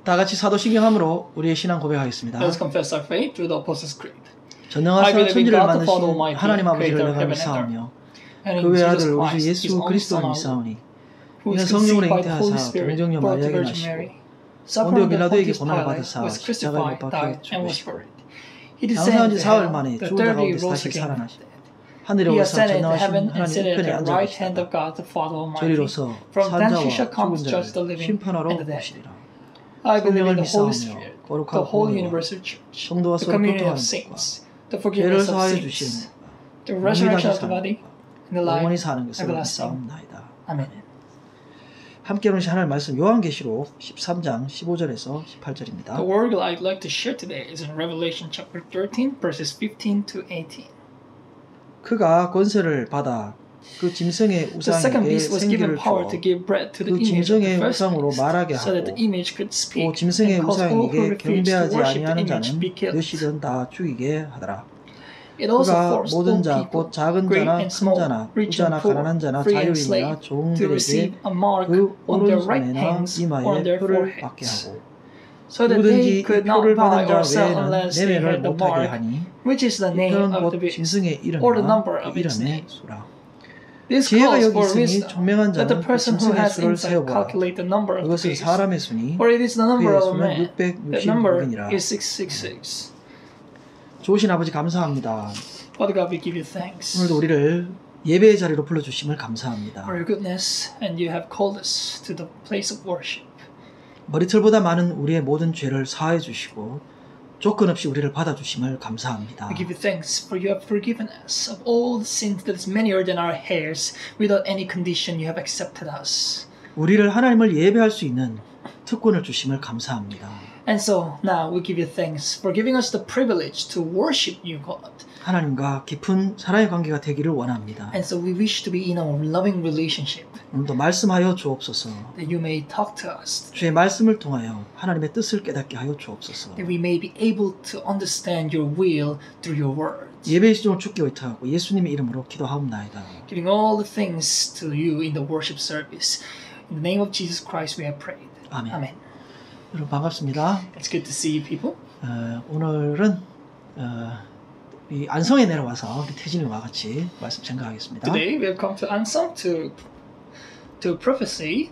다 같이 사도신경함으로 우리의 신앙 고백하겠습니다. Let's confess our faith through the Apostles' Creed. 전능하사 천지를 만드신 하나님 아버지를 내가 믿사오며 그 외아들 우리 주 예수 그리스도를 믿사오니 이는 성령으로 잉태하사 동정녀 마리아에게 나시고 본디오 빌라도에게 고난을 받으사 십자가에 못 박혀 죽으시고 장사한 지 사흘 만에 죽은 자 가운데서 다시 살아나시고 하늘에 올라서 전능하신 하나님 우편에 앉아 계시다. 저리로서 산자와 죽은 자를 심판하러 오시리라. 성령을 믿사오며 거룩하고 공의와 성도와 서로 교통하는 것과 죄를 사하여 주시는 몸이 다시 사는 영원히 사는 것을 믿사옵나이다. 아멘. 함께 보신 하나님의 말씀 요한계시록 13장 15절에서 18절입니다. The word I'd like to share today is in Revelation chapter 13 verses 15 to 18. 그가 권세를 받아 그 짐승의 우상에게 생기를 주어 그 짐승의 우상으로 말하게 하고 또 짐승의 우상에게 경배하지 아니하는 자는 몇이든 다 죽이게 하더라. 그가 모든 자, 곧 작은 자나 큰 자나 부자나 가난한 자나 자유인이나 종들에게 그 오른손에나 이마에 표를 받게 하고 누구든지 이 표를 받은 자 외에는 매매를 못하게 하니 이는 곧 짐승의 이름이나 그 이름의 수라. 지혜가 여기 있으니 총명한 자는 그 짐승의 수를 세어보라. 그것은 사람의 수니 그의 수는 666이니라. 좋으신 아버지 감사합니다. Father God, we give you thanks 오늘도 우리를 예배의 자리로 불러주심을 감사합니다. for your goodness, and you have called us to the place of worship. 머리털보다 많은 우리의 모든 죄를 사하여 주시고 조건 없이 우리를 받아주심을 감사합니다. We give you thanks for you have forgiven us of all the sins that is manier than our hairs. Without any condition, you have accepted us. 우리를 하나님을 예배할 수 있는 특권을 주심을 감사합니다. And so now we give you thanks for giving us the privilege to worship you, God. 하나님과 깊은 사랑의 관계가 되기를 원합니다. And so we wish to be in a loving relationship. 오늘도 말씀하여 주옵소서. That you may talk to us. 주의 말씀을 통하여 하나님의 뜻을 깨닫게 하여 주옵소서. That we may be able to understand your will through your words. 예배의 시종을 주께 의탁하고 예수님의 이름으로 기도하옵나이다. Giving all the things to you in the worship service. In the name of Jesus Christ we have prayed. 아멘. Amen. 여러분 반갑습니다. It's good to see you people. 오늘은 이 안성에 내려와서 우리 태진이와 같이 말씀 생각하겠습니다. Today we have come to Ansong to prophesy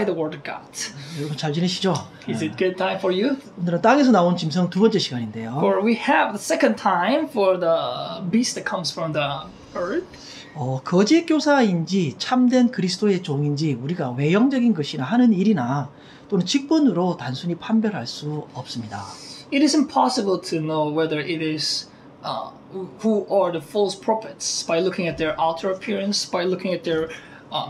the word of God. 여러분 잘 지내시죠? Is it good time for you? 오늘은 땅에서 나온 짐승 두 번째 시간인데요. For we have the second time for the beast that comes from the earth. 거짓 교사인지 참된 그리스도의 종인지 우리가 외형적인 것이나 하는 일이나 또는 직분으로 단순히 판별할 수 없습니다. It is impossible to know whether it is who are the false prophets by looking at their outer appearance, by looking at their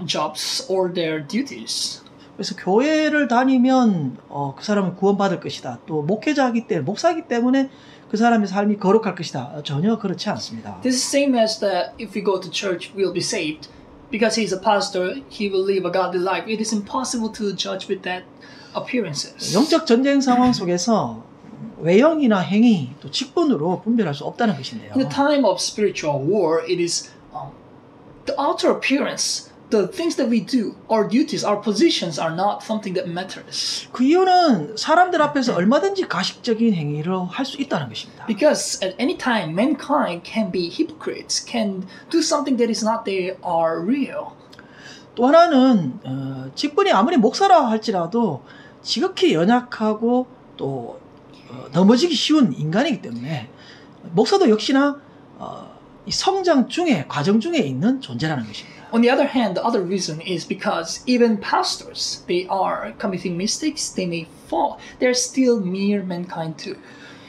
jobs or their duties. 그래서 교회를 다니면 그 사람은 구원받을 것이다. 또 목회자이기 때문에 목사이기 때문에 그 사람의 삶이 거룩할 것이다. 전혀 그렇지 않습니다. This is same as that if we go to church, we'll be saved. Because he is a pastor, he will live a godly life. It is impossible to judge with that appearances. 영적 전쟁 상황 속에서 외형이나 행위 또 직분으로 분별할 수 없다는 것인데요. In the time of spiritual war, it is the outer appearance, the things that we do, our duties, our positions are not something that matters. 그 이유는 사람들 앞에서 얼마든지 가식적인 행위를 할 수 있다는 것입니다. Because at any time, mankind can be hypocrites, can do something that is not they are real. 또 하나는 직분이 아무리 목사라 할지라도 지극히 연약하고 또 넘어지기 쉬운 인간이기 때문에 목사도 역시나 이 성장 중에 과정 중에 있는 존재라는 것입니다. On the other hand, the other reason is because even pastors, they are committing mistakes, they may fall. They're still mere mankind too.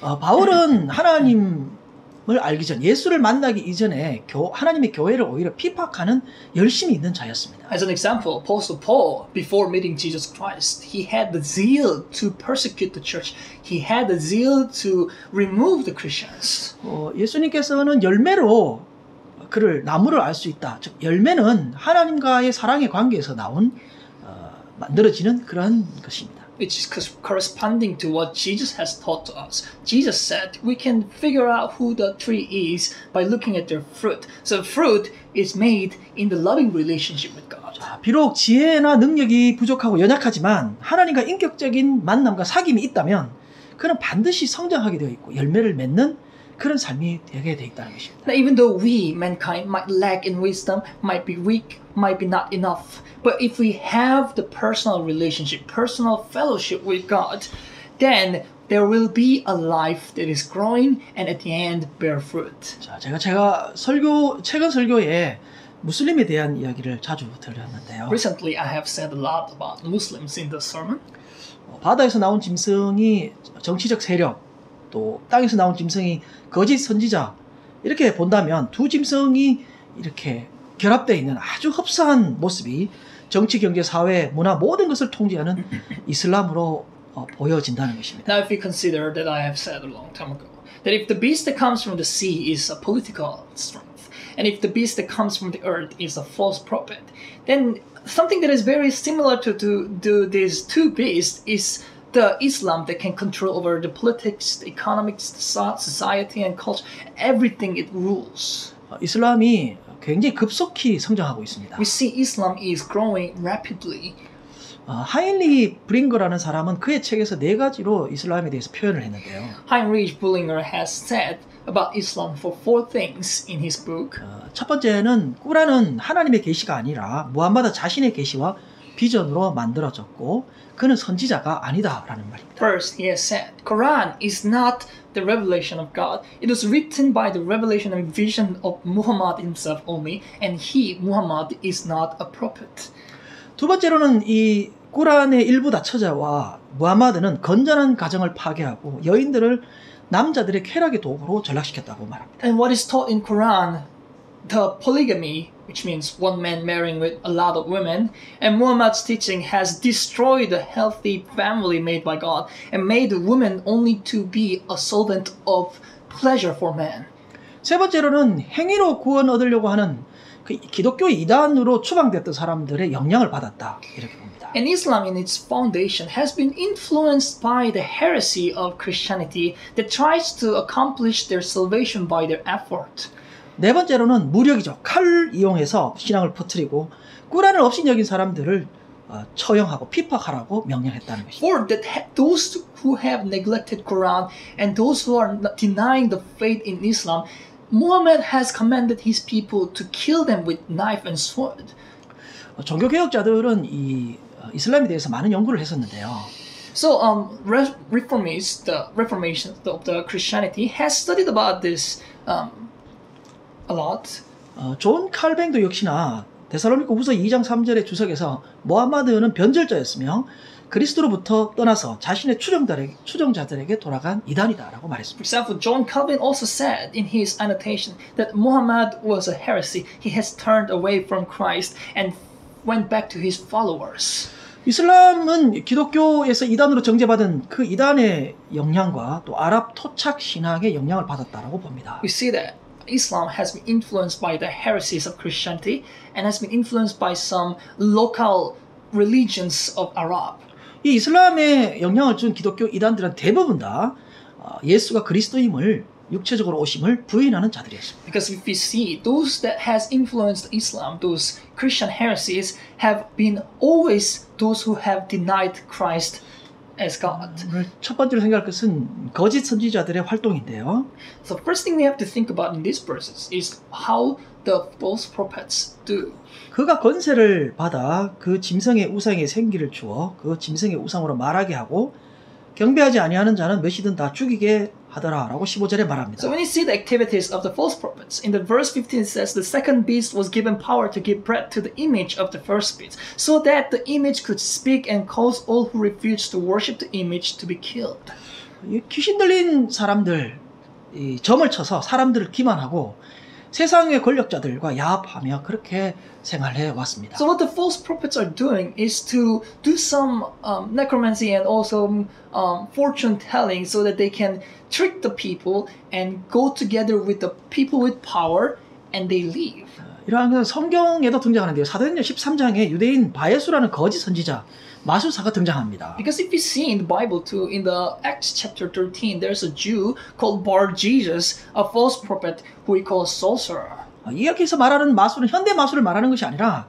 바울은 하나님을 알기 전, 예수를 만나기 이전에 하나님의 교회를 오히려 핍박하는 열심이 있는 자였습니다. As an example, Apostle Paul, before meeting Jesus Christ, he had the zeal to persecute the church. He had the zeal to remove the Christians. 예수님께서는 열매로 그를 나무를 알 수 있다. 즉 열매는 하나님과의 사랑의 관계에서 나온 만들어지는 그런 것입니다. Which is corresponding to what Jesus has taught to us. Jesus said we can figure out who the tree is by looking at their fruit. So fruit is made in the loving relationship with God. 비록 지혜나 능력이 부족하고 연약하지만 하나님과 인격적인 만남과 사귐이 있다면 그는 반드시 성장하게 되어 있고 열매를 맺는 그런 삶이 되게 돼 있다는 것입니다. Now, even though we, mankind, might lack in wisdom, might be weak, might be not enough, but if we have the personal relationship, personal fellowship with God, then there will be a life that is growing and at the end bear fruit. 자, 제가 최근 설교에 무슬림에 대한 이야기를 자주 드렸는데요. Recently, I have said a lot about Muslims in the sermon. 바다에서 나온 짐승이 정치적 세력, 또 땅에서 나온 짐승이 거짓 선지자 이렇게 본다면 두 짐승이 이렇게 결합되어 있는 아주 흡사한 모습이 정치, 경제, 사회, 문화 모든 것을 통제하는 이슬람으로 보여진다는 것입니다. Now, if you consider that I have said a long time ago that if the beast that comes from the sea is a political strength, and if the beast that comes from the earth is a false prophet, then something that is very similar to these two beasts is the Islam that can control over the politics, the economics, the society and culture, everything it rules. 이슬람이 굉장히 급속히 성장하고 있습니다. We see Islam is growing rapidly. 하인리 브링거라는 사람은 그의 책에서 네 가지로 이슬람에 대해서 표현을 했는데요. Heinrich Bullinger has said about Islam for 4 things in his book. 첫 번째는 꾸란은 하나님의 계시가 아니라 무함마드 자신의 계시와 비전으로 만들어졌고 그는 선지자가 아니다라는 말입니다. First, he has said, Quran is not the revelation of God. It was written by the revelation and vision of Muhammad himself only, and he, Muhammad, is not a prophet. 두 번째로는 이 꾸란의 일부 다처자와 무함마드는 건전한 가정을 파괴하고 여인들을 남자들의 쾌락의 도구로 전락시켰다고 말합니다. And what is taught in Quran, the polygamy, which means one man marrying with a lot of women, and Muhammad's teaching has destroyed the healthy family made by God and made women only to be a servant of pleasure for men. 세 번째로는 행위로 구원 얻으려고 하는 그 기독교 이단으로 추방됐던 사람들의 영향을 받았다 이렇게 봅니다. And Islam in its foundation has been influenced by the heresy of Christianity that tries to accomplish their salvation by their effort. 네 번째로는 무력이죠. 칼을 이용해서 신앙을 퍼뜨리고 꾸란을 업신여긴 사람들을 처형하고 핍박하라고 명령했다는 것입니다. For that those who have neglected Quran and those who are denying the faith in Islam, Muhammad has commanded his people to kill them with knife and sword. 종교 개혁자들은 이 이슬람에 대해서 많은 연구를 했었는데요. So, reformists, the Reformation of the Christianity has studied about this a lot. 존 칼뱅도 역시나 데살로니가후서 2장 3절의 주석에서 무함마드는 변절자였으며 그리스도로부터 떠나서 자신의 추종자들에게 돌아간 이단이다라고 말했습니다. For example, John Calvin also said in his annotation that Muhammad was a heresy. He has turned away from Christ and went back to his followers. 이슬람은 기독교에서 이단으로 정죄받은 그 이단의 영향과 또 아랍 토착 신앙의 영향을 받았다라고 봅니다. We see that Islam has been influenced by the heresies of Christianity and has been influenced by some local religions of Arab. 이 이슬람에 영향을 준 기독교 이단들은 대부분 다 예수가 그리스도임을 육체적으로 오심을 부인하는 자들이었습니다. Because if we see those that has influenced Islam, those Christian heresies have been always those who have denied Christ as God. 오늘 첫 번째로 생각할 것은 거짓 선지자들의 활동인데요. So first thing we have to think about in these verses is how the false prophets do. 그가 권세를 받아 그 짐승의 우상에 생기를 주어 그 짐승의 우상으로 말하게 하고 경배하지 아니하는 자는 몇이든 다 죽이게 하더라라고 15절에 말합니다. So when you see the activities of the false prophets, in the verse 15 it says the second beast was given power to give breath to the image of the first beast, so that the image could speak and cause all who refused to worship the image to be killed. 귀신 들린 사람들, 점을 쳐서 사람들을 기만하고 세상의 권력자들과 야합하며 그렇게 생활해 왔습니다. So what the false prophets are doing is to do some necromancy and also fortune telling so that they can trick the people and go together with the people with power and they leave. 이러한 성경에도 등장하는데요. 사도행전 13장에 유대인 바예수라는 거짓 선지자 마술사가 등장합니다. Because if you see in the Bible too, in the Acts chapter 13, there's a Jew called Bar-Jesus, a false prophet who he calls sorcerer. 이야기에서 말하는 마술은 현대 마술을 말하는 것이 아니라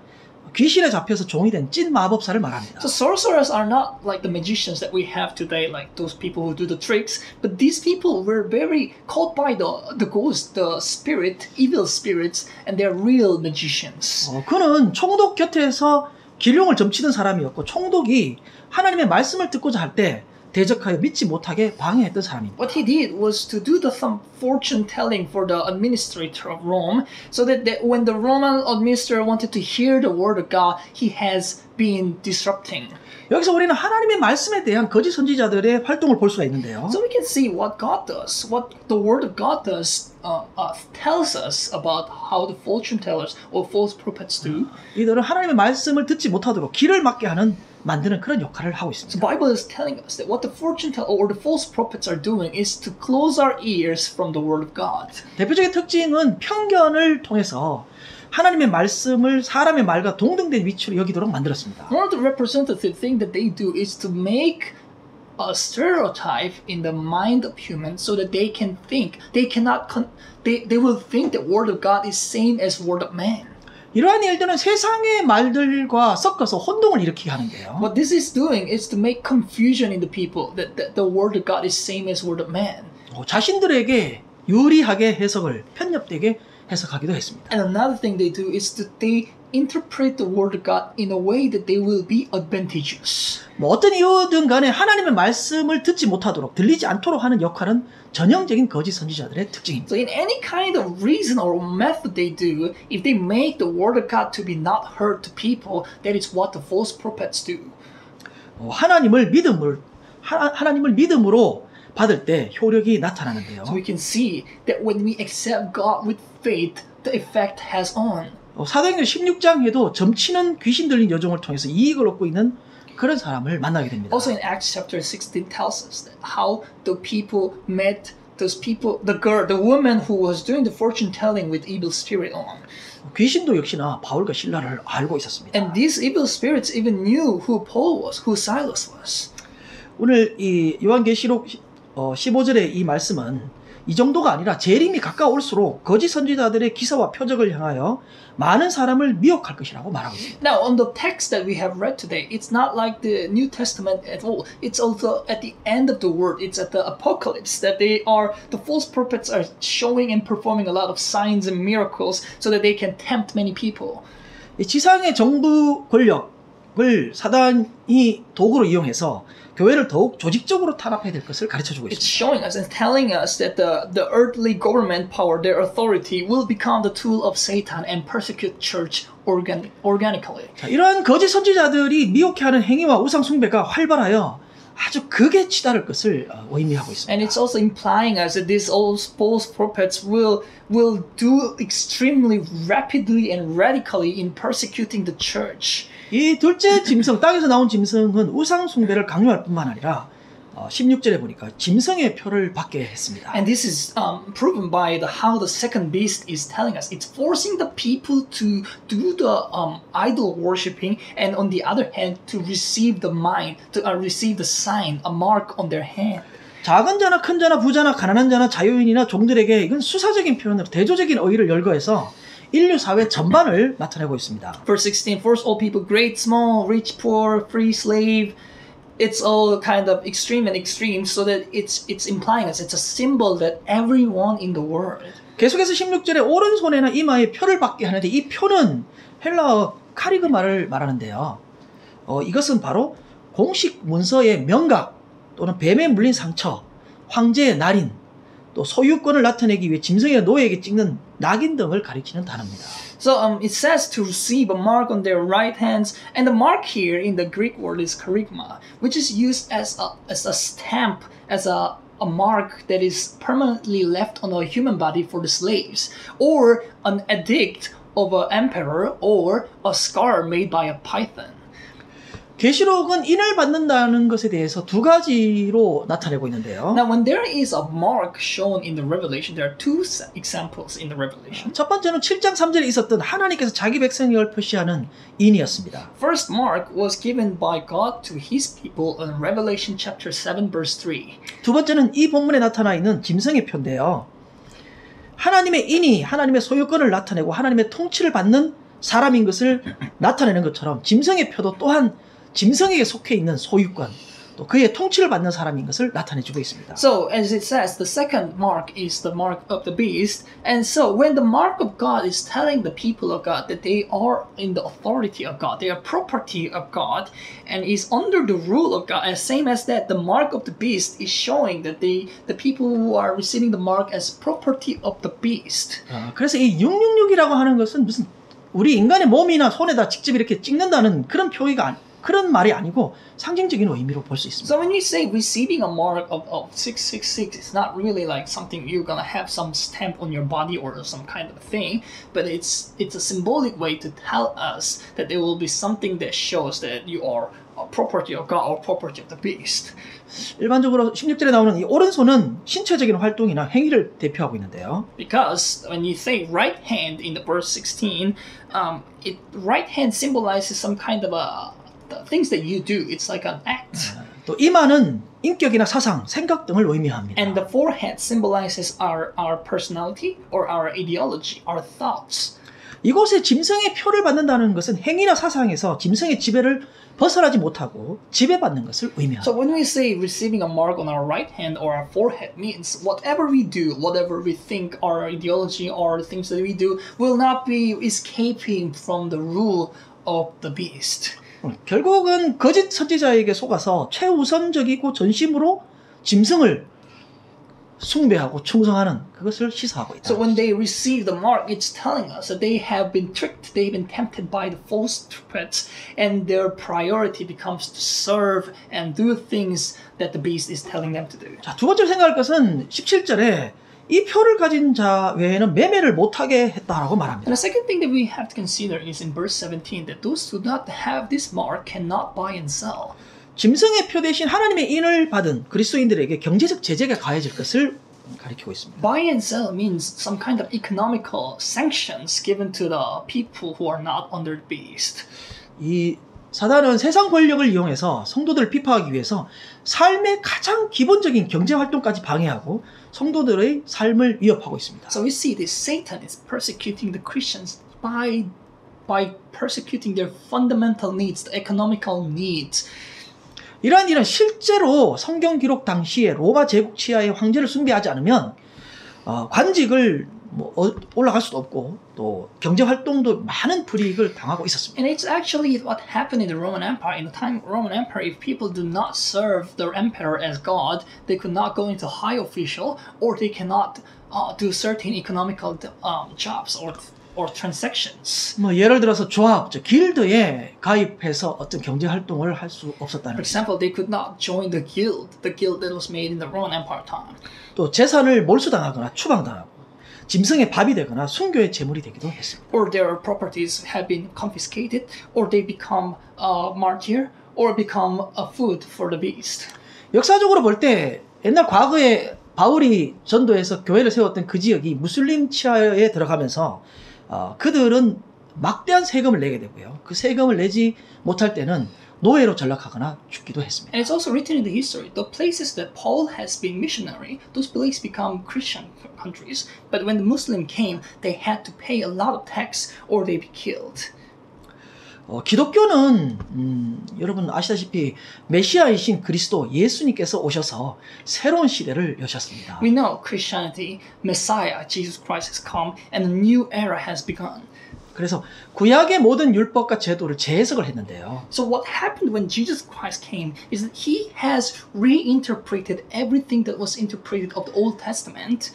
귀신에 잡혀서 종이 된 찐 마법사를 말합니다. So sorcerers are not like the magicians that we have today, like those people who do the tricks, but these people were very caught by the ghost, the spirit, evil spirits, and they're real magicians. 그는 총독 곁에서 기룡을 점치던 사람이었고 총독이 하나님의 말씀을 듣고자 할 때 대적하여 믿지 못하게 방해했던 사람입니다. What he did was to do some fortune telling for the administrator of Rome, so that when the Roman administrator wanted to hear the word of God, he has been disrupting. 여기서 우리는 하나님의 말씀에 대한 거짓 선지자들의 활동을 볼 수가 있는데요. So we can see what God does, what the word of God does, tells us about how the fortune tellers or false prophets do. 이들은 하나님의 말씀을 듣지 못하도록 길을 막게 하는 만드는 그런 역할을 하고 있습니다. The Bible is telling us that what the fortune teller or the false prophets are doing is to close our ears from the word of God. 대표적인 특징은 편견을 통해서 하나님의 말씀을 사람의 말과 동등된 위치로 여기도록 만들었습니다. One of the representative thing that they do is to make a stereotype in the mind of humans so that they can think they will think that word of God is same as word of man. 이러한 일들은 세상의 말들과 섞어서 혼동을 일으키게 하는데요. What this is doing is to make confusion in the people that the word of God is same as word of man. 자신들에게 유리하게 해석을 편협되게 해석하기도 했습니다. And another thing they do is that they interpret the word of God in a way that they will be advantageous. 어떤 이유든 간에 하나님의 말씀을 듣지 못하도록 들리지 않도록 하는 역할은 전형적인 거짓 선지자들의 특징입니다. So in any kind of reason or method they do, if they make the word of God to be not heard to people, that is what the false prophets do. 하나님을 믿음으로 받을 때 효력이 나타나는데요. So we can see that when we accept God with faith, the effect has on. 사도행전 16장에도 점치는 귀신 들린 여종을 통해서 이익을 얻고 있는 그런 사람을 만나게 됩니다. Also in Acts chapter 16 tells us that how the people met those people, the woman who was doing the fortune telling with evil spirit on. 귀신도 역시나 바울과 실라를 알고 있었습니다. And these evil spirits even knew who Paul was, who Silas was. 오늘 이 요한계시록 15절의 이 말씀은 이 정도가 아니라 재림이 가까울수록 거짓 선지자들의 기사와 표적을 향하여 많은 사람을 미혹할 것이라고 말하고 있습니다. Now, on the text that we have read today, it's not like the New Testament at all. It's also at the end of the word. It's at the apocalypse that the false prophets are showing and performing a lot of signs and miracles so that they can tempt many people. 이 지상의 정부 권력을 사단이 도구로 이용해서 교회를 더욱 조직적으로 탄압해야 될 것을 가르쳐주고 It's 있습니다. showing us and telling us that the earthly government power, their authority, will become the tool of Satan and persecute church organically. 자, 이러한 거짓 선지자들이 미혹해하는 행위와 우상 숭배가 활발하여 아주 극에 치달을 것을 의미하고 있습니다. And it's also implying us that these false prophets will do extremely rapidly and radically in persecuting the church. 이 둘째 짐승, 땅에서 나온 짐승은 우상 숭배를 강요할 뿐만 아니라 16절에 보니까 짐승의 표를 받게 했습니다. And this is proven by how the second beast is telling us. It's forcing the people to do the idol worshipping, and on the other hand, to receive the receive the sign, a mark on their hand. 작은 자나 큰 자나 부자나 가난한 자나 자유인이나 종들에게 이건 수사적인 표현으로 대조적인 의의를 열거해서 인류 사회 전반을 나타내고 있습니다. Verse 16, force all people, great, small, rich, poor, free, slave. It's all kind of extreme and extreme, so that it's implying us. It's a symbol that everyone in the world. 계속해서 16절에 오른손에나 이마에 표를 받게 하는데 이 표는 헬라어 카리그마를 말하는데요. 이것은 바로 공식 문서의 명각 또는 뱀에 물린 상처, 황제의 날인, 또 소유권을 나타내기 위해 짐승의 노예에게 찍는 낙인 등을 가리키는 단어입니다. So it says to receive a mark on their right hands, and the mark here in the Greek word is kerygma, which is used as a stamp, as a mark that is permanently left on a human body for the slaves, or an edict of an emperor, or a scar made by a python. 계시록은 인을 받는다는 것에 대해서 두 가지로 나타내고 있는데요. Now, when there is a mark shown in the Revelation, there are two examples in the Revelation. 첫 번째는 7장 3절에 있었던 하나님께서 자기 백성을 표시하는 인이었습니다. First mark was given by God to His people in Revelation chapter 7, verse 3. 두 번째는 이 본문에 나타나 있는 짐승의 표인데요. 하나님의 인이 하나님의 소유권을 나타내고 하나님의 통치를 받는 사람인 것을 나타내는 것처럼 짐승의 표도 또한 짐승에게 속해 있는 소유권, 또 그의 통치를 받는 사람인 것을 나타내주고 있습니다. So as it says, the second mark is the mark of the beast. And so when the mark of God is telling the people of God that they are in the authority of God, they are property of God, and is under the rule of God, as same as that, the mark of the beast is showing that the people who are receiving the mark as property of the beast. 그래서 이 666이라고 하는 것은 무슨 우리 인간의 몸이나 손에다 직접 이렇게 찍는다는 그런 표기가 그런 말이 아니고 상징적인 의미로 볼 수 있습니다. So when you say receiving a mark of 666, it's not really like something you're gonna have some stamp on your body or some kind of thing, but it's a symbolic way to tell us that there will be something that shows that you are a property of God or property of the beast. 일반적으로 16절에 나오는 이 오른손은 신체적인 활동이나 행위를 대표하고 있는데요. Because when you say right hand in the verse 16, right hand symbolizes some kind of the things that you do. It's like an act. 또 이마는 인격이나 사상, 생각 등을 의미합니다. And the forehead symbolizes our personality or our ideology, our thoughts. 이곳에 짐승의 표를 받는다는 것은 행위나 사상에서 짐승의 지배를 벗어나지 못하고 지배받는 것을 의미합니다. So when we say receiving a mark on our right hand or our forehead means whatever we do, whatever we think, our ideology or the things that we do will not be escaping from the rule of the beast. 결국은 거짓 선지자에게 속아서 최우선적이고 전심으로 짐승을 숭배하고 충성하는 그것을 시사하고 있다. So when they receive the mark, it's telling us that they have been tricked, they've been tempted by the false prophets, and their priority becomes to serve and do things that the beast is telling them to do. 자, 두 번째로 생각할 것은 17절에 이 표를 가진 자 외에는 매매를 못하게 했다라고 말합니다. And the second thing that we have to consider is in verse 17 that those who do not have this mark cannot buy and sell. 짐승의 표 대신 하나님의 인을 받은 그리스도인들에게 경제적 제재가 가해질 것을 가리키고 있습니다. Buy and sell means some kind of economical sanctions given to the people who are not under the beast. 이 사단은 세상 권력을 이용해서 성도들을 비판하기 위해서 삶의 가장 기본적인 경제 활동까지 방해하고 성도들의 삶을 위협하고 있습니다. So we see this Satan is persecuting the Christians by persecuting their fundamental needs, the economical needs. 이러한 일은 실제로 성경 기록 당시에 로마 제국 치하의 황제를 숭배하지 않으면 관직을 올라갈 수도 없고 또 경제 활동도 많은 불이익을 당하고 있었습니다. And it's actually what happened in the Roman Empire. In the time of Roman Empire, if people do not serve their emperor as God, they could not go into high official, or they cannot do certain economical jobs or transactions. 예를 들어서 조합, 길드에 가입해서 어떤 경제 활동을 할 수 없었다는 For example, they could not join the guild that was made in the Roman Empire time. 또 재산을 몰수당하거나 추방당하고 짐승의 밥이 되거나 순교의 제물이 되기도 했습니다. Or their properties have been confiscated, or they become a martyr, or become a food for the beast. 역사적으로 볼 때 옛날 과거에 바울이 전도해서 교회를 세웠던 그 지역이 무슬림 치하에 들어가면서 그들은 막대한 세금을 내게 되고요. 그 세금을 내지 못할 때는 노예로 전락하거나 죽기도 했습니다. And it's also written in the history, the places that Paul has been missionary, those places become Christian countries. But when the Muslim came, they had to pay a lot of tax or they be killed. 기독교는 여러분 아시다시피 메시아이신 그리스도 예수님께서 오셔서 새로운 시대를 여셨습니다. We know Christianity, Messiah, Jesus Christ has come and a new era has begun. 그래서 구약의 모든 율법과 제도를 재해석을 했는데요. So what happened when Jesus Christ came is that he has reinterpreted everything that was interpreted of the Old Testament.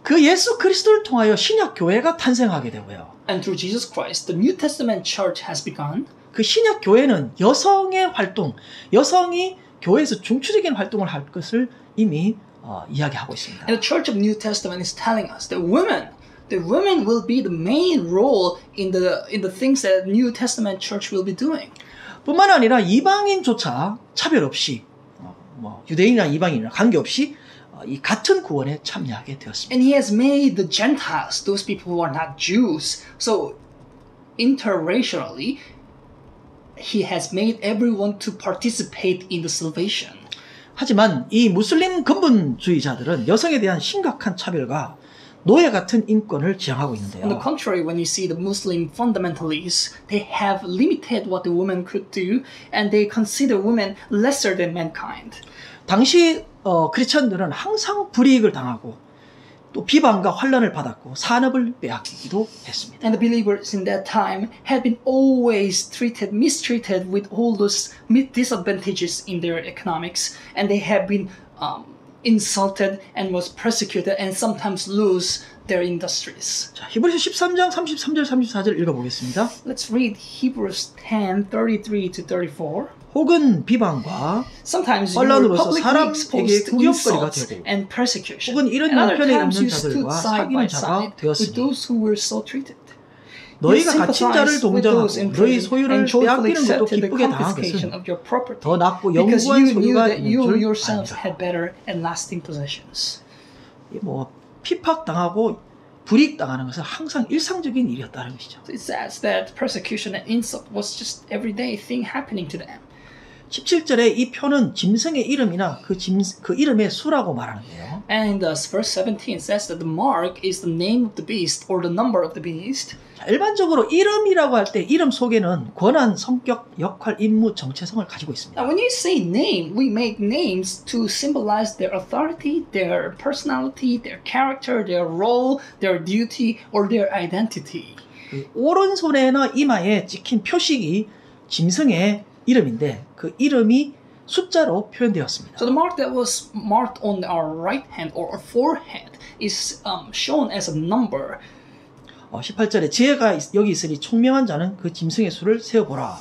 그 예수 그리스도를 통하여 신약 교회가 탄생하게 되고요. And through Jesus Christ, the New Testament church has begun. 그 신약 교회는 여성의 활동, 여성이 교회에서 중추적인 활동을 할 것을 이미 이야기하고 있습니다. And the church of New Testament is telling us that women will be the main role in the things that New Testament church will be doing. 뿐만 아니라 이방인조차 차별 없이 유대인이나 이방인이나 관계없이 이 같은 구원에 참여하게 되었습니다. And he has made the Gentiles, those people who are not Jews, so interracially, he has made everyone to participate in the salvation. 하지만 이 무슬림 근본주의자들은 여성에 대한 심각한 차별과 노예 같은 인권을 지향하고 있는데요. On the contrary, when you see the Muslim fundamentalists, they have limited what the woman could do, and they consider women lesser than mankind. 당시 크리스천들은 항상 불이익을 당하고 또 비방과 환란을 받았고 산업을 빼앗기기도 했습니다. And the believers in that time had been always mistreated with all those disadvantages in their economics, and they have been insulted and was persecuted and sometimes lose their industries. 자, 히브리서 13장 33절 34절 읽어보겠습니다. Let's read Hebrews 10:33 to 34. 혹은 비방과 환란으로서 사람에게 구경거리가 되고 혹은 이런 형편에 있는 자들과 사귀는 자가 되었으니 너희가 갇힌 자를 동정하고 너희 소유를 빼앗기는 것도 기쁘게 당한 것은 더 낫고 영구한 소유가 있는 줄 아니라. 뭐 핍박당하고 불이익당하는 것은 항상 일상적인 일이었다는 것이죠. It says that persecution and insult was just everyday thing happening to them. 17절에 이 표는 짐승의 이름이나 그 이름의 수라고 말하는데요. And verse 17 says that the mark is the name of the beast or the number of the beast. 자, 일반적으로 이름이라고 할 때 이름 속에는 권한, 성격, 역할, 임무, 정체성을 가지고 있습니다. Now, when you say name, we make names to symbolize their authority, their personality, their character, their role, their duty, or their identity. 그 오른손에나 이마에 찍힌 표식이 짐승의 이름인데 그 이름이 숫자로 표현되었습니다. So the mark that was marked on our right hand or forehead is shown as a number. 18절에 지혜가 여기 있으니 총명한 자는 그 짐승의 수를 세어보라.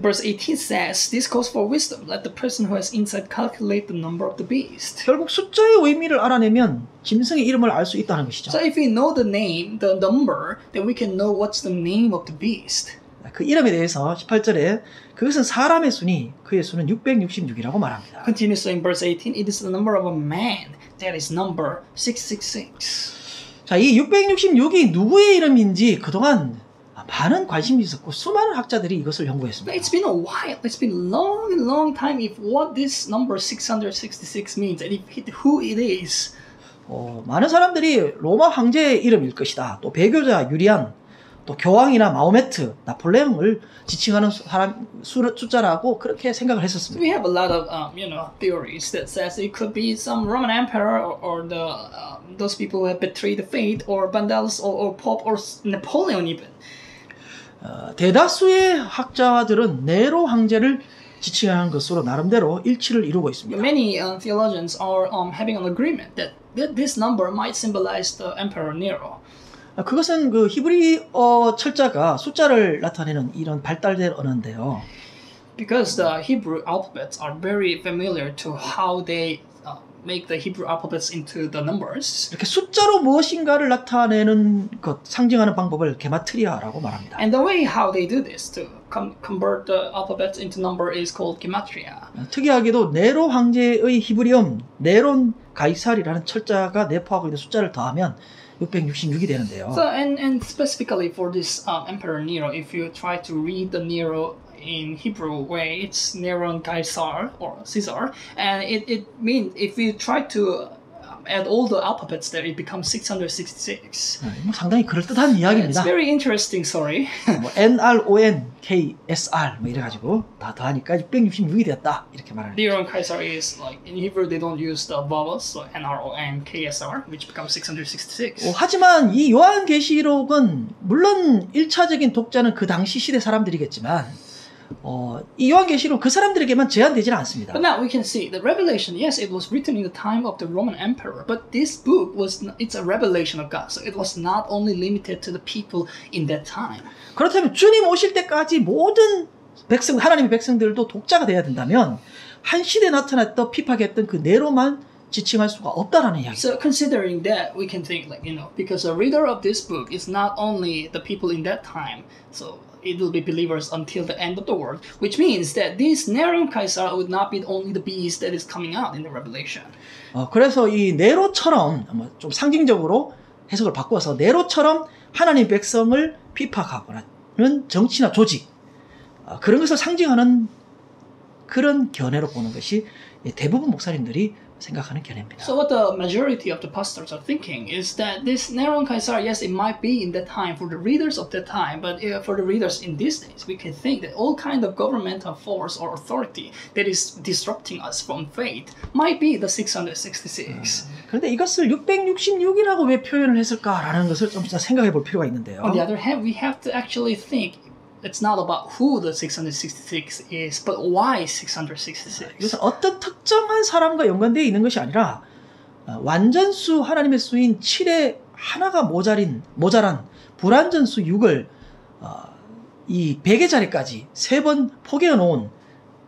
Verse 18 says, this calls for wisdom. Let the person who has insight calculate the number of the beast. 결국 숫자의 의미를 알아내면 짐승의 이름을 알 수 있다는 것이죠. So if we know the name, the number, then we can know what's the name of the beast. 그 이름에 대해서 18절에 그것은 사람의 수니 그의 수는 666이라고 말합니다. Continuously in verse 18, it is the number of a man, that is number 666. 자, 이 666이 누구의 이름인지 그동안 많은 관심이 있었고 수많은 학자들이 이것을 연구했습니다. It's been a while, it's been long time if what this number 666 means and who it is. 많은 사람들이 로마 황제의 이름일 것이다. 또 배교자 유리안, 또 교황이나 마호메트, 나폴레옹을 지칭하는 사람 숫자라고 그렇게 생각을 했었습니다. We have a lot of theories that says it could be some Roman emperor or those people who have betrayed the faith or vandals or pope or Napoleon even. 대다수의 학자들은 네로 황제를 지칭하는 것으로 나름대로 일치를 이루고 있습니다. Many theologians are having an agreement that this number might symbolize the Emperor Nero. 그것은 그 히브리어 철자가 숫자를 나타내는 이런 발달된 언어인데요. Because the Hebrew alphabets are very familiar to how they make the Hebrew alphabets into the numbers. 이렇게 숫자로 무엇인가를 나타내는 것, 상징하는 방법을 게마트리아라고 말합니다. And the way how they do this to convert the alphabets into number is called gematria. 특이하게도 네로 황제의 히브리음 네론 가이살이라는 철자가 내포하고 있는 숫자를 더하면 666이 되는데요. So and specifically for this Emperor Nero, if you try to read the Nero in Hebrew way, it's Neron Caesar or Caesar, and it means if you try to add all the alphabets there, it becomes 666. 상당히 그럴듯한 이야기입니다. It's very interesting story. 뭐 NRONKSR 뭐 이래가지고 다 더하니까 666이 되었다 이렇게 말하는. Neron Caesar is like in Hebrew they don't use the vowels, so NRONKSR, which becomes 666. 하지만 이 요한계시록은 물론 1차적인 독자는 그 당시 시대 사람들이겠지만. 이 요한계시록 그 사람들에게만 제한되지는 않습니다. But now we can see the Revelation. Yes, it was written in the time of the Roman Emperor, but this book it's a revelation of God. So it was not only limited to the people in that time. 그렇다면 주님 오실 때까지 모든 하나님의 백성들도 독자가 돼야 된다면 한 시대에 나타났던 핍박했던 그 네로만 지칭할 수가 없다라는 이야기. So considering that, we can think because the reader of this book is not only the people in that time. So it will be believers until the end of the world, which means that this Neron Caesar would not be only the beast that is coming out in the Revelation. 그래서 이 네로처럼 좀 상징적으로 해석을 바꿔서 네로처럼 하나님 백성을 핍박하거나 정치나 조직 그런 것을 상징하는 그런 견해로 보는 것이 대부분 목사님들이 생각하는 견해입니다. So what the majority of the pastors are thinking is that this Neron Caesar, yes, it might be in that time for the readers of that time, but for the readers in these days, we can think that all kind of governmental force or authority that is disrupting us from faith might be the 666. 그런데 이것을 666이라고 왜 표현을 했을까라는 것을 좀 생각해 볼 필요가 있는데요. On the other hand, we have to actually think it's not about who the 666 is, but why 666. 이것은 어떤 특정한 사람과 연관되어 있는 것이 아니라 완전수 하나님의 수인 7의 하나가 모자란 불완전수 6을 이 100의 자리까지 3번 포개어 놓은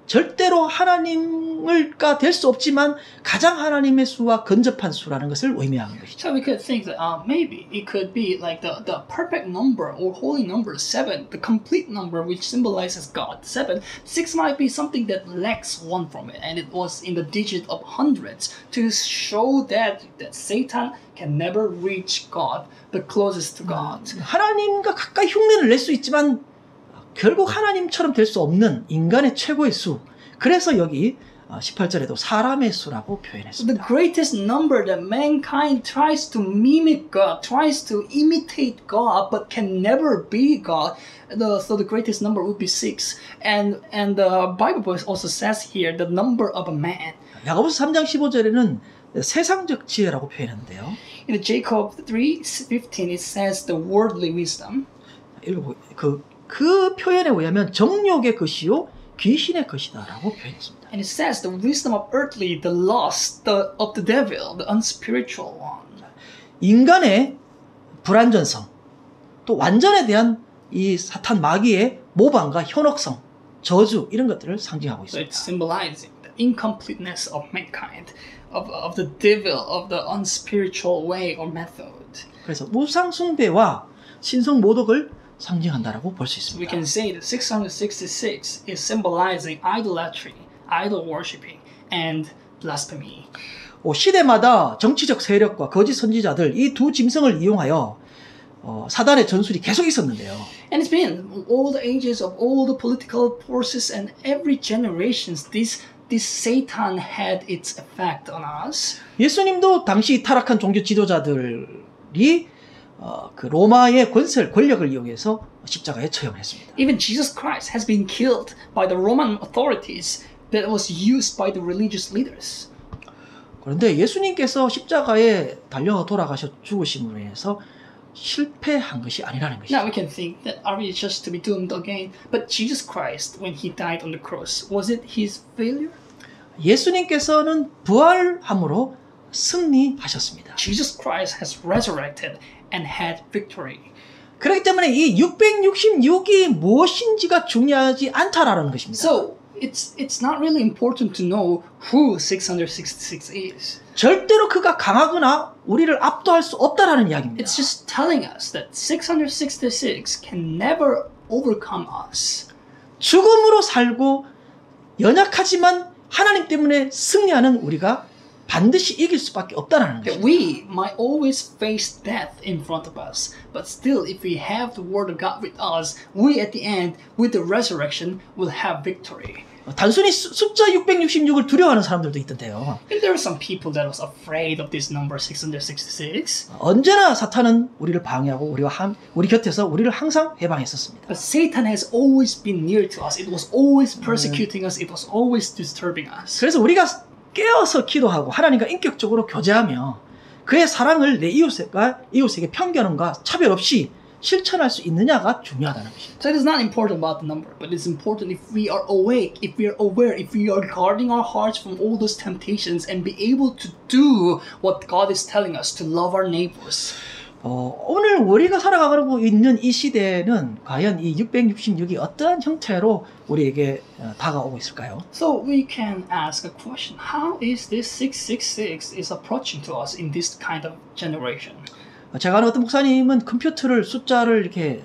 절대로 하나님을까 될 수 없지만 가장 하나님의 수와 근접한 수라는 것을 의미하는 것이죠. So we could think that maybe it could be like the perfect number or holy number 7, the complete number which symbolizes God. 7, 6 might be something that lacks 1 from it, and it was in the digit of hundreds to show that Satan can never reach God, the closest to God. 하나님과 가까이 흉내를 낼 수 있지만 결국 하나님처럼 될 수 없는 인간의 최고의 수. 그래서 여기 18절에도 사람의 수라고 표현했습니다. The greatest number that mankind tries to mimic God, tries to imitate God, but can never be God. So the greatest number would be 6. And the Bible also says here the number of a man. 야고보서 3장 15절에는 세상적 지혜라고 표현하는데요. In Jacob 3:15 it says the worldly wisdom. 그 표현에 의하면 정욕의 것이요 귀신의 것이다라고 표현했습니다. And it says the wisdom of earthly, the lust of the devil, the unspiritual one. 인간의 불완전성, 또 완전에 대한 이 사탄 마귀의 모방과 현혹성, 저주 이런 것들을 상징하고 있습니다. So it's symbolizing the incompleteness of mankind, of the devil, of the unspiritual way or method. 그래서 우상 숭배와 신성 모독을 상징한다라고 볼 수 있습니다. We can say that 666 is symbolizing idolatry, idol worshiping, and blasphemy. 시대마다 정치적 세력과 거짓 선지자들 이 두 짐승을 이용하여 사단의 전술이 계속 있었는데요. And it's been all the ages of all the political forces and every generations this Satan had its effect on us. 예수님도 당시 타락한 종교 지도자들이 그 로마의 권력을 이용해서 십자가에 처형했습니다. Even Jesus Christ has been killed by the Roman authorities that was used by the religious leaders. 그런데 예수님께서 십자가에 달려 돌아가셔 죽으심으로 인해서 실패한 것이 아니라는 것이죠. Now we can think that are we just to be doomed again? But Jesus Christ, when he died on the cross, was it his failure? 예수님께서는 부활함으로 승리하셨습니다. Jesus Christ has resurrected and had victory. 그렇기 때문에 이 666이 무엇인지가 중요하지 않다라는 것입니다. So it's not really important to know who 666 is. 절대로 그가 강하거나 우리를 압도할 수 없다라는 이야기입니다. It's just telling us that 666 can never overcome us. 죽음으로 살고 연약하지만 하나님 때문에 승리하는 우리가 반드시 이길 수밖에 없다는 것입니다. We might always face death in front of us, but still if we have the word of God with us, we at the end, with the resurrection, will have victory. 단순히 숫자 666을 두려워하는 사람들도 있던데요. And there are some people that was afraid of this number 666. 언제나 사탄은 우리를 방해하고 우리 곁에서 우리를 항상 해방했었습니다. But Satan has always been near to us. It was always persecuting us. It was always disturbing us. 그래서 우리가 깨어서 기도하고 하나님과 인격적으로 교제하며 그의 사랑을 내 이웃에게 편견과 차별 없이 실천할 수 있느냐가 중요하다는 것입니다. So it is not important about the number, but it's important if we are awake, if we are aware, if we are guarding our hearts from all those temptations and be able to do what God is telling us to love our neighbors. 오늘 우리가 살아가고 있는 이 시대는 과연 이 666이 어떠한 형태로 우리에게 다가오고 있을까요? So we can ask a question. How is this 666 is approaching to us in this kind of generation? 제가 아는 어떤 목사님은 컴퓨터를 숫자를 이렇게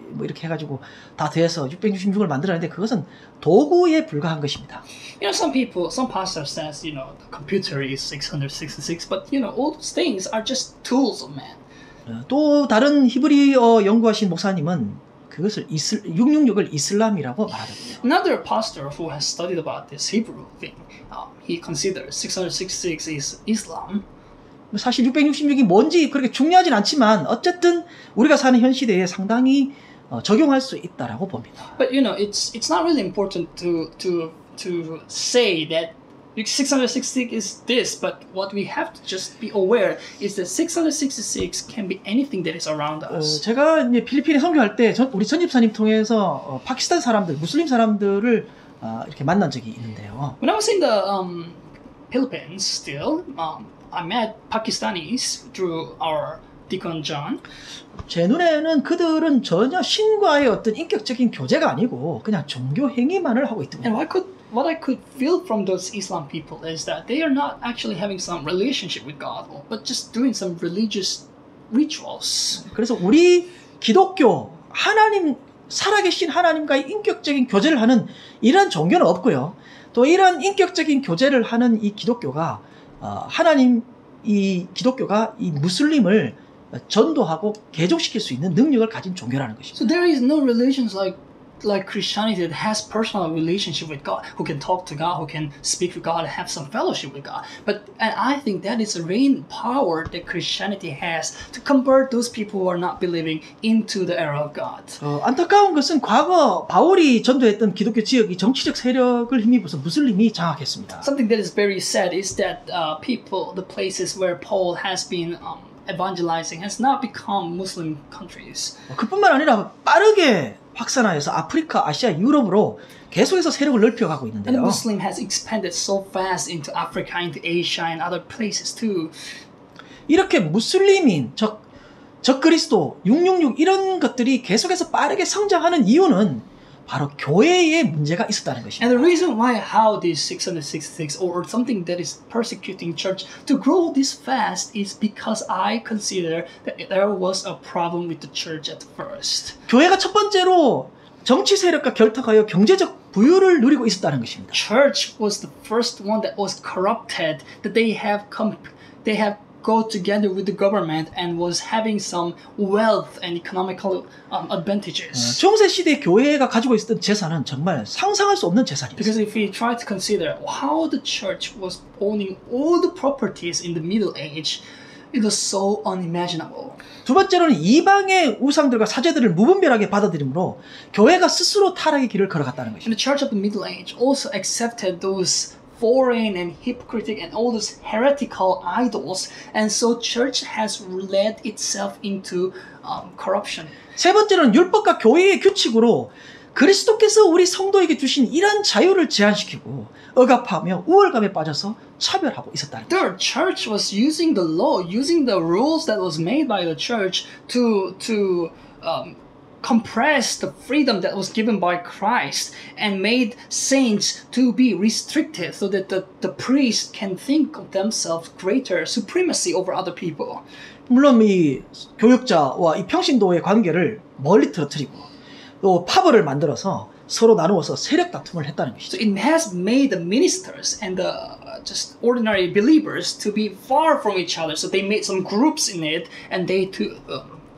뭐 이렇게 해가지고 다 더해서 666을 만들었는데 그것은 도구에 불과한 것입니다. You know, some pastor says, you know, the computer is 666, but you know, all those things are just tools of man. 또 다른 히브리어 연구하신 목사님은 그것을 666을 이슬람이라고 말하더군요. Another pastor who has studied about this Hebrew thing, he considers 666 is Islam. 사실 666이 뭔지 그렇게 중요하진 않지만 어쨌든 우리가 사는 현 시대에 상당히 적용할 수 있다라고 봅니다. But you know, it's not really important to say that 666 is this, but what we have to just be aware is that 666 can be anything that is around us. 제가 이제 필리핀에 선교할 때 우리 전집사님 통해서 파키스탄 사람들, 무슬림 사람들을 이렇게 만난 적이 있는데요. When I was in the Philippines, still, I met Pakistanis through our Deacon John. 제 눈에는 그들은 전혀 신과의 어떤 인격적인 교제가 아니고 그냥 종교 행위만을 하고 있더군요. And what I could feel from those Islam people is that they are not actually having some relationship with God, but just doing some religious rituals. 그래서 우리 기독교 하나님 살아계신 하나님과의 인격적인 교제를 하는 이런 종교는 없고요. 또 이런 인격적인 교제를 하는 이 기독교가 이 기독교가 이 무슬림을 전도하고 개종시킬 수 있는 능력을 가진 종교라는 것입니다. So there is no religions like Christianity that has personal relationship with God, who can talk to God, who can speak with God, have some fellowship with God. And I think that is the reign power that Christianity has to convert those people who are not believing into the era of God. 안타까운 것은 과거 바울이 전도했던 기독교 지역이 정치적 세력을 힘입어서 무슬림이 장악했습니다. Something that is very sad is that the places where Paul has been evangelizing has not become Muslim countries. 그뿐만 아니라 빠르게 확산하여서 아프리카, 아시아, 유럽으로 계속해서 세력을 넓혀가고 있는데요. And Muslim has expanded so fast into Africa, into Asia, and other places too. 이렇게 무슬림인, 적그리스도, 666 이런 것들이 계속해서 빠르게 성장하는 이유는 바로 교회에 문제가 있었다는 것입니다. And the reason how this 666 or something that is persecuting church to grow this fast is because I consider that there was a problem with the church at first. 교회가 첫 번째로 정치 세력과 결탁하여 경제적 부유를 누리고 있었다는 것입니다. Church was the first one that was corrupted, that they have go together with the government and was having some wealth and economical advantages. 중세 시대 교회가 가지고 있었던 재산은 정말 상상할 수 없는 재산이었어요. Because if we try to consider how the church was owning all the properties in the Middle Age, it was so unimaginable. 두 번째로는 이방의 우상들과 사제들을 무분별하게 받아들이므로 교회가 스스로 타락의 길을 걸어갔다는 것입니다. And the church of the Middle Age also accepted those foreign and hypocritic and all those heretical idols, and so church has led itself into corruption. 세 번째는 율법과 교회의 규칙으로 그리스도께서 우리 성도에게 주신 이런 자유를 제한시키고 억압하며 우월감에 빠져서 차별하고 있었다는 거예요. Third, church was using the law, using the rules that was made by the church to compress the freedom that was given by Christ and made saints to be restricted so that the priest can think of themselves greater supremacy over other people. 물론 이 교역자와 이 평신도의 관계를 멀리 틀어뜨리고 또 파벌을 만들어서 서로 나누어서 세력 다툼을 했다는 것이죠. So it has made the ministers and the just ordinary believers to be far from each other. So they made some groups in it and they to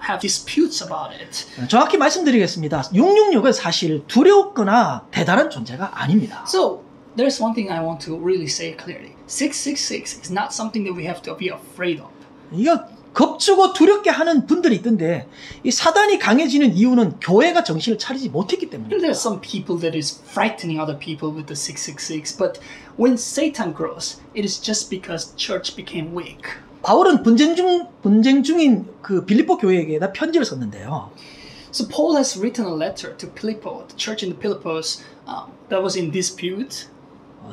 have disputes about it. 정확히 말씀드리겠습니다. 666은 사실 두렵거나 대단한 존재가 아닙니다. So there's one thing I want to really say clearly. 666 is not something that we have to be afraid of. 이거 겁주고 두렵게 하는 분들이 있던데 이 사단이 강해지는 이유는 교회가 정신을 차리지 못했기 때문입니다. There are some people that is frightening other people with the 666, but when Satan grows, it is just because church became weak. 바울은 분쟁 중인 그 빌립보 교회에게다 편지를 썼는데요. So Paul has written a letter to Philippo, the church in the Philippos that was in dispute.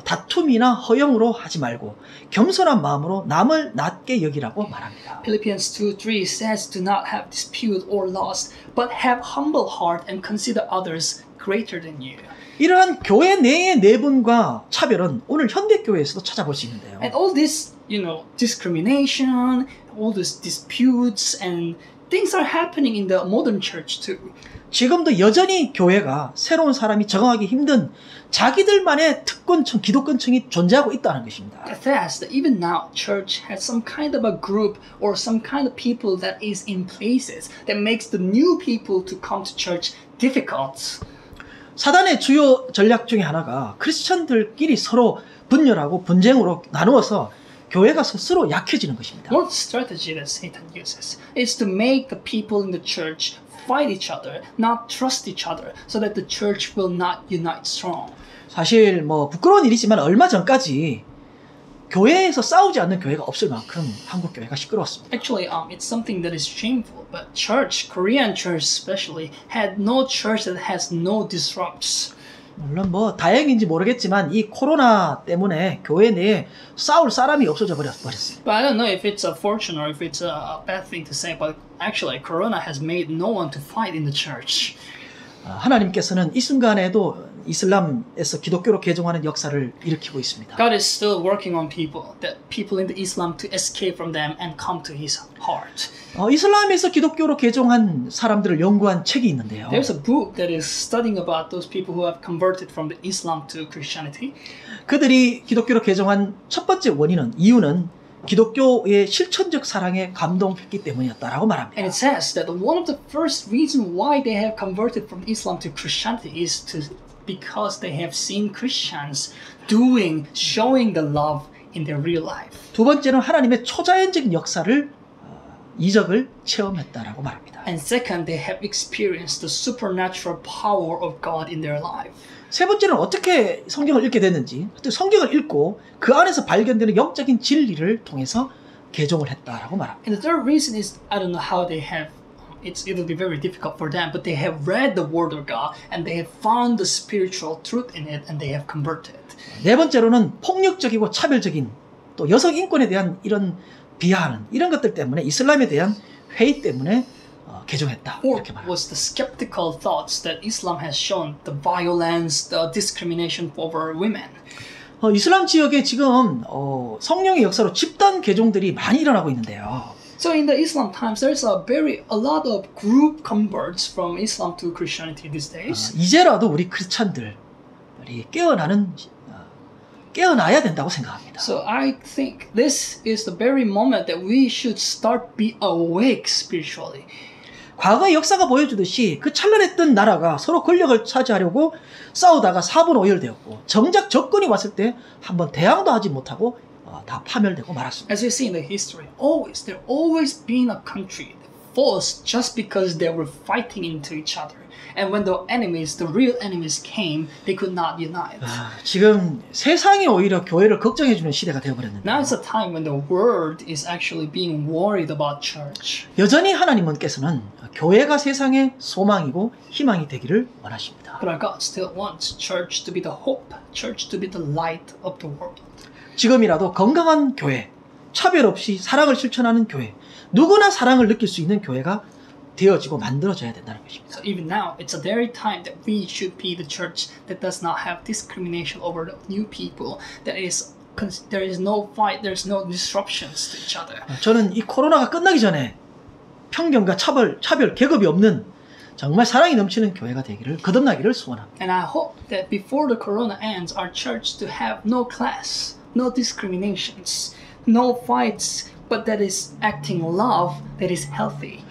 다툼이나 허영으로 하지 말고 겸손한 마음으로 남을 낮게 여기라고 말합니다. Philippians 2:3 says, "Do not have dispute or loss, but have humble heart and consider others greater than you." 이러한 교회 내의 내분과 차별은 오늘 현대 교회에서도 찾아볼 수 있는데요. And all this, discrimination, all these disputes and things are happening in the modern church too. 지금도 여전히 교회가 새로운 사람이 적응하기 힘든 자기들만의 특권층, 기독권층이 존재하고 있다는 것입니다. Fast, even now, church has some kind of a group or some kind of people that is in places that makes the new people to come to church difficult. 사단의 주요 전략 중에 하나가 크리스천들끼리 서로 분열하고 분쟁으로 나누어서 교회가 스스로 약해지는 것입니다. One strategy that Satan uses is to make the people in the church fight each other, not trust each other, so that the church will not unite strong. 사실 뭐 부끄러운 일이지만 얼마 전까지 교회에서 싸우지 않는 교회가 없을 만큼 한국 교회가 시끄러웠습니다. Actually, it's something that is shameful, but church, Korean church especially, had no church that has no disrupts. 물론 뭐 다행인지 모르겠지만 이 코로나 때문에 교회 내에 싸울 사람이 없어져 버렸습니다. But I don't know if it's a fortune or if it's a bad thing to say, but actually, Corona has made no one to fight in the church. 하나님께서는 이 순간에도 이슬람에서 기독교로 개종하는 역사를 일으키고 있습니다. God is still working on people, that people in the Islam to escape from them and come to His heart. 이슬람에서 기독교로 개종한 사람들을 연구한 책이 있는데요. There's a book that is studying about those people who have converted from the Islam to Christianity. 그들이 기독교로 개종한 첫 번째 이유는 기독교의 실천적 사랑에 감동했기 때문이었다라고 말합니다. And it says that one of the first reasons why they have converted from Islam to Christianity is because they have seen Christians showing the love in their real life. 두 번째는 하나님의 초자연적인 역사를 이적을 체험했다라고 말합니다. And second, they have experienced the supernatural power of God in their life. 세 번째는 어떻게 성경을 읽게 됐는지, 성경을 읽고 그 안에서 발견되는 영적인 진리를 통해서 개종을 했다라고 말합니다. And the third reason is I don't know how they have. It'll be very difficult for them, but they have read the Word of God and they have found the spiritual truth in it and they have converted. 네 번째로는 폭력적이고 차별적인 또 여성 인권에 대한 이런 비하하는 이런 것들 때문에 이슬람에 대한 회의 때문에 개종했다. 이렇게 말합니다. Was the skeptical thoughts that Islam has shown, the violence, the discrimination over women. 이슬람 지역에 지금 성령의 역사로 집단 개종들이 많이 일어나고 있는데요. So in the Islam times, there's a lot of group converts from Islam to Christianity these days. 이제라도 우리 크리스찬들이 깨어나야 된다고 생각합니다. So I think this is the very moment that we should start be awake spiritually. 과거의 역사가 보여주듯이 그 찬란했던 나라가 서로 권력을 차지하려고 싸우다가 사분오열되었고 정작 접근이 왔을 때 한번 대항도 하지 못하고 다 파멸되고 말았습니다. As you see in the history, there always been a country that falls just because they were fighting into each other. And when the real enemies came, they could not unite. 지금 세상이 오히려 교회를 걱정해주는 시대가 되어버렸는데. Now it's a time when the world is actually being worried about church. 여전히 하나님께서는 교회가 세상의 소망이고 희망이 되기를 원하십니다. But our God still wants church to be the hope, church to be the light of the world. 지금이라도 건강한 교회, 차별 없이 사랑을 실천하는 교회, 누구나 사랑을 느낄 수 있는 교회가 되어지고 만들어져야 된다는 것입니다. So even now, it's a very time that we should be the church that does not have discrimination over the new people. There is no fight, there is no disruptions to each other. 저는 이 코로나가 끝나기 전에 편견과 차별, 계급이 없는 정말 사랑이 넘치는 교회가 되기를 거듭나기를 소원합니다. And I hope that before the corona ends, our church to have no class, no discriminations, no fights, but that is acting love that is healthy.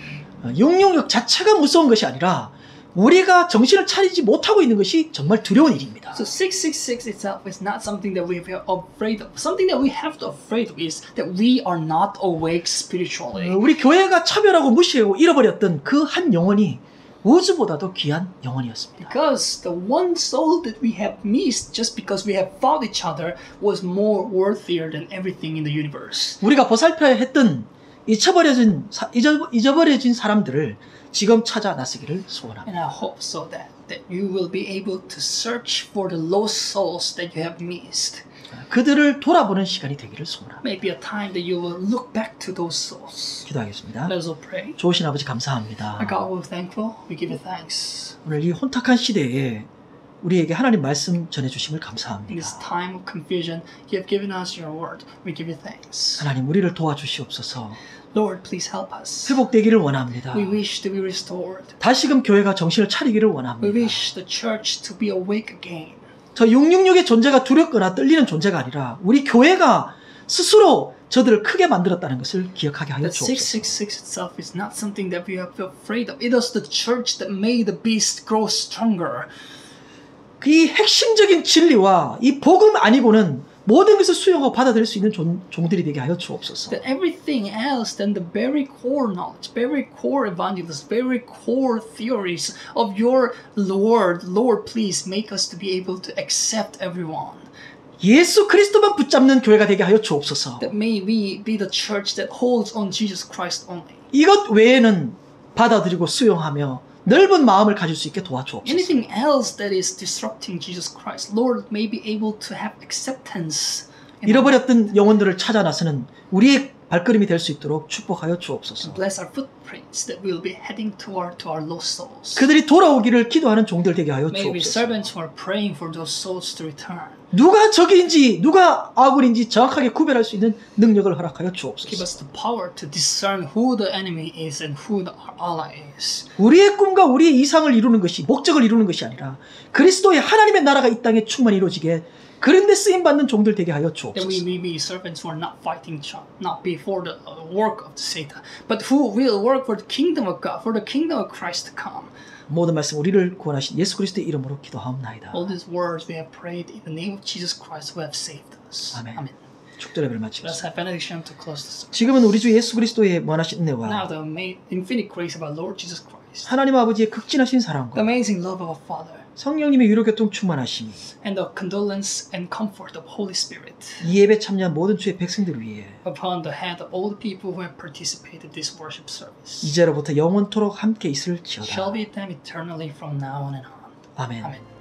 666 자체가 무서운 것이 아니라 우리가 정신을 차리지 못하고 있는 것이 정말 두려운 일입니다. So 666 itself is not something that we are afraid of. Something that we have to afraid of is that we are not awake spiritually. 우리 교회가 차별하고 무시하고 잃어버렸던 그 한 영혼이 우주보다도 귀한 영혼이었습니다. Because the one soul that we have missed just because we have fought each other was more worthier than everything in the universe. 우리가 보살펴야 했던 잊어버려진 사람들을 지금 찾아 나서기를 소원합니다. And I hope so that you will be able to search for the lost souls that you have missed. 그들을 돌아보는 시간이 되기를 소원합니다. Maybe a time that you will look back to those souls. 기도하겠습니다. Let us all pray. 좋으신 아버지 감사합니다. Our God, we're thankful. We give you thanks. 오늘 이 혼탁한 시대에 우리에게 하나님 말씀 전해주심을 In 감사합니다. this time of confusion, you have given us your word. We give you thanks. 하나님 우리를 도와주시옵소서. Lord, please help us. 회복되기를 원합니다. We wish to be restored. 다시금 교회가 정신을 차리기를 We 원합니다. wish the church to be awake again. 저 666의 존재가 두렵거나 떨리는 존재가 아니라 우리 교회가 스스로 저들을 크게 만들었다는 것을 기억하게 하여 That 주옵소서. 666 itself is not something that we have to be afraid of. It was the church that made the beast grow stronger. 이 핵심적인 진리와 이 복음 아니고는 모든 것을 수용하고 받아들일 수 있는 종들이 되게 하여 주옵소서. That everything else than the very core knowledge, very core evangelism, very core theories of your Lord, Lord, please make us to be able to accept everyone. 예수 그리스도만 붙잡는 교회가 되게 하여 주옵소서. That may we be the church that holds on Jesus Christ only. 이것 외에는 받아들이고 수용하며 넓은 마음을 가질 수 있게 도와주옵소서. Anything else that is disrupting Jesus Christ, Lord, may be able to have acceptance. 잃어버렸던 영혼들을 찾아 나서는 우리의 발걸음이 될 수 있도록 축복하여 주옵소서. Bless our footprints that we'll be heading toward to our lost souls. 그들이 돌아오기를 기도하는 종들 되게 하여 May we 주옵소서. servants who are praying for those souls to return. 누가 적인지 누가 아군인지 정확하게 구별할 수 있는 능력을 허락하여 Give 주옵소서. us the power to discern who the enemy is and who the ally is. 우리의 꿈과 우리의 이상을 이루는 것이 목적을 이루는 것이 아니라 그리스도의 하나님의 나라가 이 땅에 충만히 이루어지게 그런데 쓰임 받는 종들 되게 하여 That we 주옵소서. may be servants who are not fighting, not before the work of the Satan, but who will work for the kingdom of God, for the kingdom of Christ to come. 모든 말씀 우리를 구원하신 예수 그리스도의 이름으로 기도하옵나이다. All these words we have prayed in the name of Jesus Christ who have saved us. 아멘. Amen. 축도 예배를 Let's 마치겠습니다. have benediction to close the service. 지금은 우리 주 예수 그리스도의 무한하신 Now 은혜와 the infinite grace of our Lord Jesus Christ, 하나님 아버지의 극진하신 the 사랑과 amazing love of our Father, 성령님의 유로교통 충만하심이 and the condolence and comfort of Holy Spirit 이 예배 참여한 모든 주의 백성들을 위해 upon the head of all the people who have participated in this worship service 이제로부터 영원토록 함께 있을지어다. shall be with them eternally from now on and on. 아멘. Amen.